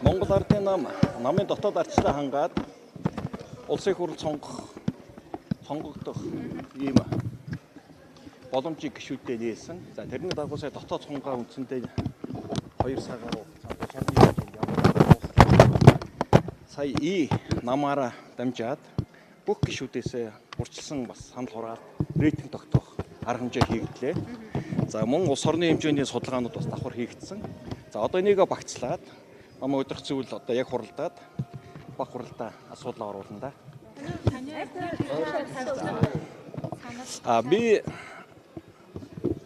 Монгол Ардын нам намын дотоод ардчлалаа хангаад улсын хурал сонгогдох ийм боломжийг гишүүддээ нээсэн. За тэрний дагуу сая дотоод сонгоо үндсэндээ 2 сар гаруй сая намаараа дамжаад бүх гишүүдээс урьдчилсан бас санал хураалт рейтинг тогтоох арга хэмжээ хийгдлээ. За мөн улс орны хэмжээний судалгаанууд бас давхар хийгдсэн. За одоо энийг багцлаад намайг удирдах зүйл одоо яг хуралдаад баг хуралдаа асуудал оруулна да. Би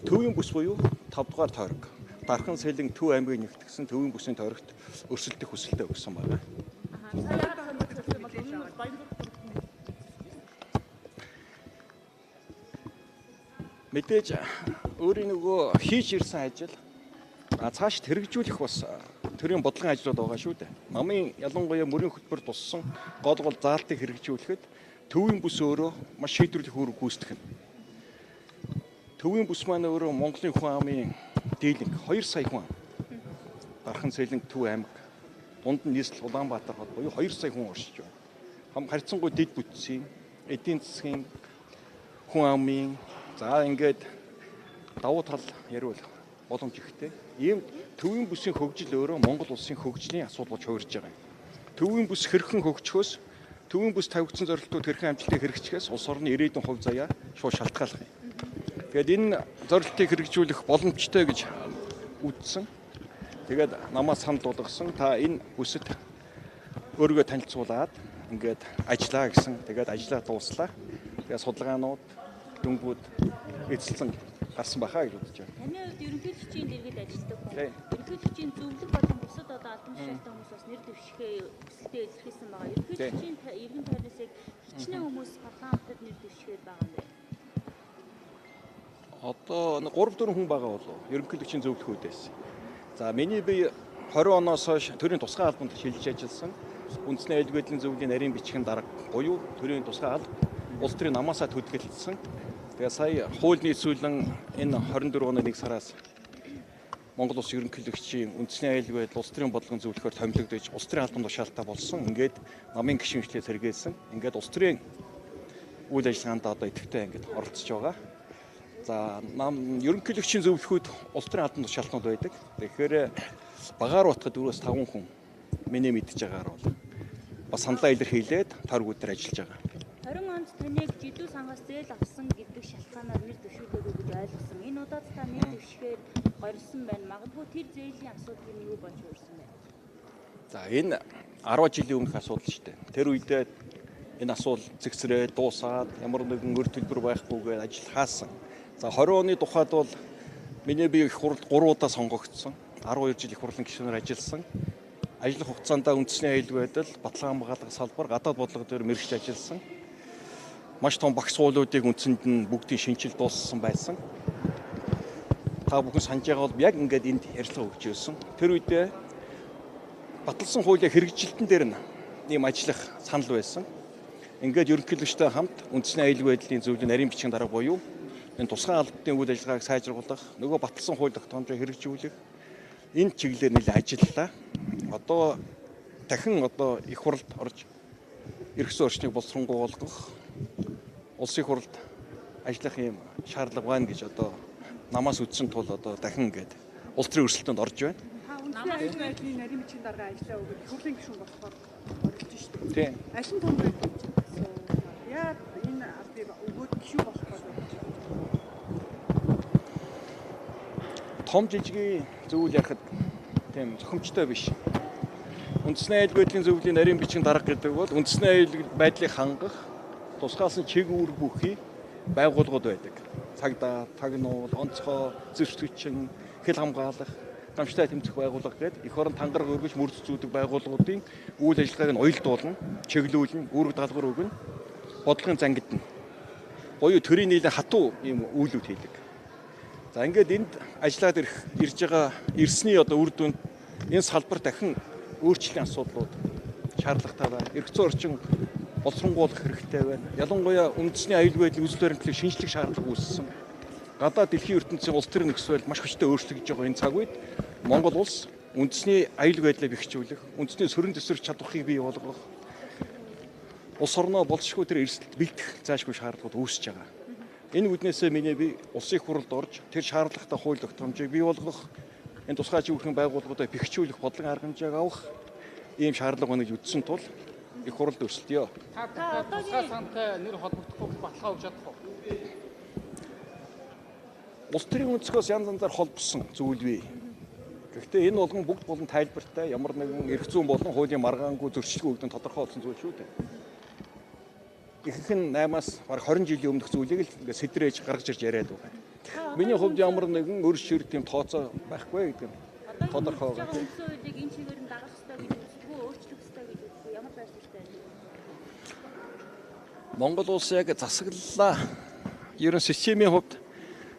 төвийн бүс буюу 5 дугаар тойрог Дархан Сэлэн Төв аймгийг нэгтгэсэн төвийн бүсийн тойрогт өрсөлдөх хүсэлтээ өгсөн байна. Мэдээж өөрийн нөгөө хийж ирсэн ажил цааш хэрэгжүүлэх бас төрийн бодлогын ажлууд байгаа шүү дээ. Намын ялангуяа мөрийн хөтөлбөр туссан гол заалтыг хэрэгжүүлэхэд төвийн бүс өөрөө маш шийдвэрлэх үүрэг гүйцэтгэх нь. Төвийн бүс маань өөрөө Монголын хүн амын дийлэнх 2 сая хүн. Дархан Сэлэн Төв аймаг дунд нь нийслэл Улаанбаатар хот буюу 2 сая хүн оршиж байна. Хам харьцангуй дэд бүтцийн эдийн засгийн хүн амын за ингээд давуу тал яриул боломж ихтэй. Ийм төвийн бүсийн хөгжил өөрөө Монгол улсын хөгжлийн асуудал болж хувирж байгаа юм. Төвийн бүс хэрхэн хөгжихөөс төвийн бүс тавигдсан зорилтууд хэрхэн амжилтыг хэрэгжихээс улс орны ирээдүйн хувь заяа шууд шалтгаалах юм. Тэгээд энэ зорилтыг хэрэгжүүлэх боломжтой гэж үзсэн. Тэгээд намаас санал болгосон. Та энэ бүсэд өөрийгөө танилцуулаад ингээд ажиллаа гэсэн. Тэгээд ажиллаа дууслаа. Тэгээд судалгаанууд дөнгүүд эзэлсэн гарсан бахаа гэж бодож байна. Таны хувьд ерөнхий хүчийн дэргэд ажилладаг хүн. Ерөнхий хүчийн зөвлөх болон бусад одоо албан тушаалтай хүмүүс бас нэр дэвшихээ хүсэлтэд илэрхийлсэн байгаа. Ерөнхий хүчийн иргэн тойрносыг хичнээн хүмүүс парламентод нэр дэвшихэд байгаа юм байна. Одоо 3-4 хүн байгаа болов. Ерөнхий хүчийн зөвлөхүүдээс. За миний би 20 оноос хойш төрийн тусгай албанд шилжиж ажилласан. Үндэсний аюулгүй байдлын зөвлөлийн нарийн бичгийн дарга буюу төрийн тусгай алба улс төрийн намаасаа төдийлөлдсөн. Тэгээ сая хууль нийцүүлэн энэ 24 оны 1 сараас Монгол улс ерөнхийлөгчийн үндэсний аюулгүй байдал улс төрийн бодлогын зөвлөхөөр томилогдож улс төрийн албан тушаалтай болсон. Ингээд намын гишүүнчлэл сэргээсэн. Ингээд улс төрийн үйл ажиллагаанд одоо идэвхтэй ингээд оролцож байгаа. За нам ерөнхийлөгчийн зөвлөхүүд улс төрийн албан тушаалтнууд байдаг. Тэгэхээр багаар утгад 4-5 хүн миний мэдж байгаагаар бол бас саналаа илэрхийлээд таргуудаар ажиллаж байгаа. 20 онд таныг жидүү сангаас зээл авсан гэдэг шалтгаанаар нэр дэвшүүлээгүй гэж ойлгосон. Энэ удаад та нэр дэвшихээр горилсон байна. Магадгүй тэр зээлийн асуудал нь юу болж өөрсөн бэ? За энэ 10 жилийн өмнөх асуудал шүү дээ. Тэр үедээ энэ асуудал зэгсрээ дуусаад ямар нэгэн өр төлбөр байхгүйгээр ажил хаасан. За 20 оны тухайд бол миний бие их хурал 3 удаа сонгогдсон. 12 жил их хурлын гишүүнээр ажилласан. Ажиллах хугацаанд үндэсний аюулгүй байдал, баталгаан хамгаалах салбар, гадаад бодлого дээр мэргэжиж ажилласан. Маш том багц суулуудыг үндсэнд нь бүгдийн шинжилж дууссан байсан. Та бүхэн санаж байгаа бол яг ингээд энд ярилцлага өгч ирсэн. Тэр үедээ баталсан хуулийн хэрэгжилтэн дээр нь ийм ажиллах санал байсан. Ингээд ерөнхийлөгчтэй хамт үндэсний аюулгүй байдлын зөвлөлийн нарийн бичгийн дарга буюу энэ тусгай албаны үйл ажиллагааг сайжруулах, нөгөө баталсан хууль тогтоомжийг хэрэгжүүлэх энэ чиглэлээр нэлээд ажиллалаа. Одоо дахин их хуралд орж эрхсэн орчныг боловсронгуйлгах улсын хуралд ажиллах юм шаардлага байна гэж одоо намаас үдсэн тул одоо дахин ингээд улс төрийн өрсөлдөөнд орж байна. Намын аюулгүй байдлын нарийн бичгийн дарга ажиллаа өгөөд их хурлын гишүүн болохоор оролцож шүү дээ. Тийм. Алин том яг энэ албыг өгөөд гишүүн болох болов. Том жижигний зөвүүл ярихад тийм зохимжтой биш. Үндэсний аюулгүй байдлын зөвлөлийн нарийн бичгийн дарга гэдэг бол үндэсний аюулгүй байдлыг хангах тусгаалсан чиг үүрэг бүхий байгууллагууд байдаг. Цагдаа, тагнуул, онцгой, зөрчигчин, хэл хамгаалах, гамштай тэмцэх байгууллага гэдэг их орон тангараг өргөж мөрд зүүдэг байгууллагуудын үйл ажиллагааг нь уялдуулна, чиглүүлнэ, үүрэг даалгавар өгнө, бодлогын зангидна. Буюу төрийн нийлэн хатуу ийм үйлүүд хийдэг. За ингээд энд ажиллаад ирж байгаа ирсний одоо үр дүнд энэ салбар дахин өөрчлөлийн асуудлууд шаардлагатай байна. Эргэцэн орчин боловсронгуйлах хэрэгтэй байна. Ялангуяа үндэсний аюулгүй байдлын үзэл баримтлалыг шинжлэх шаардлага үүссэн. Гадаад дэлхийн ертөнцийн улс төрийн нөхцөл маш хүчтэй өөрчлөгдөж байгаа энэ цаг үед Монгол улс үндэсний аюулгүй байдлаа бэхжүүлэх, үндэсний сөрөн төсөрч чадварыг бий болгох, улс орноо болшгүй тэр эрсдэлд бэлдэх заашгүй шаардлагууд үүсэж байгаа. Энэ үднээсээ миний би улсын их хурлд орж тэр шаардлагатай хууль тогтоомжийг бий болгох, энэ тусгай живхэн байгууллагуудаа бэхжүүлэх бодлогын арга хэмжээг авах ийм шаардлага өнөж үдсэн тул их хурлд өрсөлдөё. Та тусгай сантай нэр холбогдохгүй баталгаа өгч чадах уу? Улс төрийн өнцгөөс янз янзаар холбосон зүйл бий. Гэхдээ энэ болгон бүгд болон тайлбартай ямар нэгэн эрх зүйн болон хуулийн маргаангүй зөрчилгүй өгдөн тодорхой болсон зүйл шүү дээ. Ихэнх нь 8-аас бараг 20 жилийн өмнөх зүйлийг л ингээд сэтрээж гаргаж ирж яриад байгаа. Миний хувьд ямар нэгэн өр шир тийм тооцоо байхгүй гэдэг нь тодорхой байгаа. Үндсэн хуулийг энэ чигээр нь дагах хэрэгтэй гэж үздэг үү, өөрчлөх хэрэгтэй гэж үздэг үү? Ямар байршилтай байна? Монгол улс яг засаглалаа. Ерөн системийн хувьд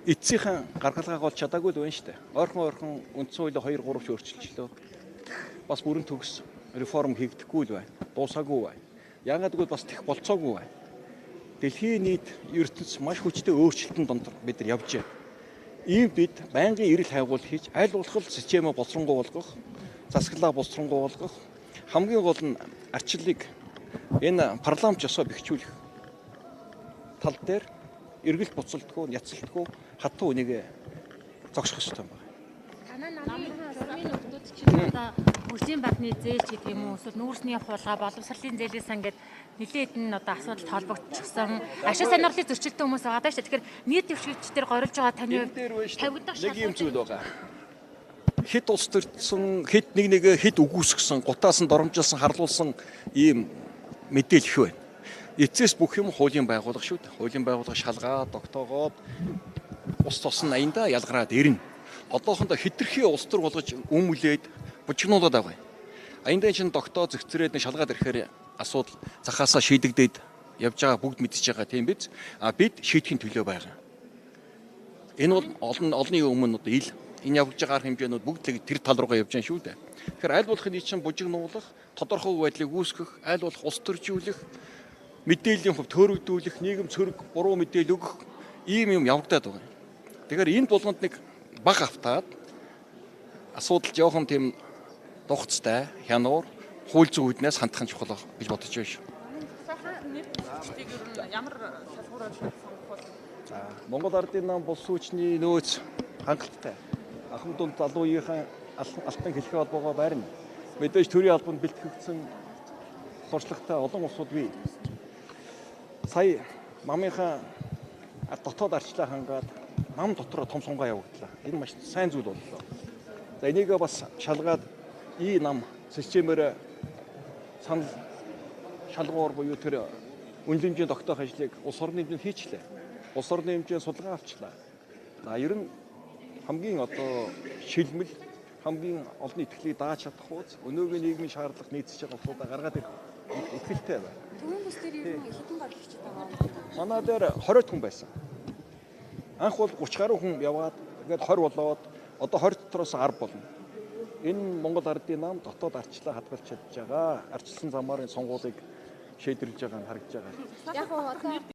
эцсийнхэн гаргалгааг олж чадаагүй л байна шүү дээ. Ойрхон үндсэн хуулийг 2-3 ч өөрчилчлөө. Бас бүрэн төгс реформ хийгдэхгүй л байна. Дуусаагүй байна. Яагаад гэвэл бас тех болцоогүй байна. Дэлхийн нийт ертөнц маш хүчтэй өөрчлөлтөнд донд бид нар явж байна. Ийм бид байнгын эрэл хайгуул хийж аль болох системээ боловсронгуй болгох, засаглалаа боловсронгуй болгох, хамгийн гол нь арчлалыг энэ парламент ёсоо бэхжүүлэх тал дээр эргэлт буцалтгүй, няцалтгүй хатуу үнийг зогсох хэрэгтэй юм байна. Танай намын нөхдүүд чинь одоо хөрсийн банкны зээлч гэдэг юм уу эсвэл нүүрсний хулгай, боловсролын зээлийн сан гэдэг нэлээд энэ одоо асуудалд холбогдчихсан ашиг сонирхлын зөрчилтэй хүмүүс байгаа даа шүү. Тэгэхээр нийт дэвшигч дээр горилж байгаа таны тавигдах нэг юм зүйл байгаа. Хит улс төрсөн, хит хит үгүйсгсэн, гутаас нь доромжилсан, харлуулсан ийм мэдээлэл байна. Эцэс бүх юм хуулийн байгууллага шүү дээ. Хуулийн байгууллага шалгаад, тогтоогоод ус тосон аянда ялгараад ирнэ. Одоохондоо хитрхи улс төр болгож өмүүлээд бужигнуулаад байгаа юм. Аянда чинь тогтоо зэгцрээд шалгаад ирэхээр асуудал захаасаа шийдэгдээд явж байгаа бүгд мэдчихэж байгаа тийм биз. Бид шийдэхин төлөө байгаа. Энэ бол олонний өмнө одоо энэ явж байгаа арга хэмжээнүүд бүгд тэр тал руугаа явж байгаа шүү дээ. Тэгэхээр аль болох энэ чинь бужигнуулах, тодорхой байдлыг үүсгэх, аль болох улс төржүүлэх, мэдээллийн хувьд төөрөгдүүлэх, нийгэм цөрөг, буруу мэдээлэл өгөх ийм юм явагдаад байгаа. Тэгэхээр энэ болгонд нэг баг автаад асуудал жоохон тийм дугцтай, хянуур, хууль зүйн үүднээс хандах нь чухал гэж бодож байна шүү. Ямар салбараар сонгох бол Монгол Ардын нам Булс хүчний нөөц хангалттай. Ахмад дунд залуу үеийнхэн алтан хэлхээ холбоогоо байрна. Мэдээж төрийн албанд бэлтгэгдсэн туршлагатай олон улсууд бий. Сая мамынхаа дотоод арчлаа хангаад нам дотроо том сунгаа явагдлаа. Энэ маш сайн зүйл боллоо. За энийгээ бас шалгаад ий нам системээр санал шалгуур буюу тэр үнэлэмжийн тогтоох ажлыг улс орны хэмжээнд хийчлээ. Улс орны хэмжээнд судалгаа авчлаа. Ер нь хамгийн одоо шилмэл хамгийн олонний итгэлийг дааж чадах хууз өнөөгийн нийгмийн шаардлага нийцэж байгаа улсуудаа гаргаад ирэх итгэлтэй байна. Төвийн бүс дээр ер нь хэдэн гарагчтай байгаа. Манай дээр 20 хүн байсан. Анх бол 30 гаруй хүн яваад ингээд 20 болоод одоо 20 дотроос 10 болно. Энэ Монгол Ардын нам дотоод арчлаа хадгалж чадж байгаа. Арчилсан замаар сонгуулийг шийдвэрлэж байгаа нь харагдж байгаа. Яг одоо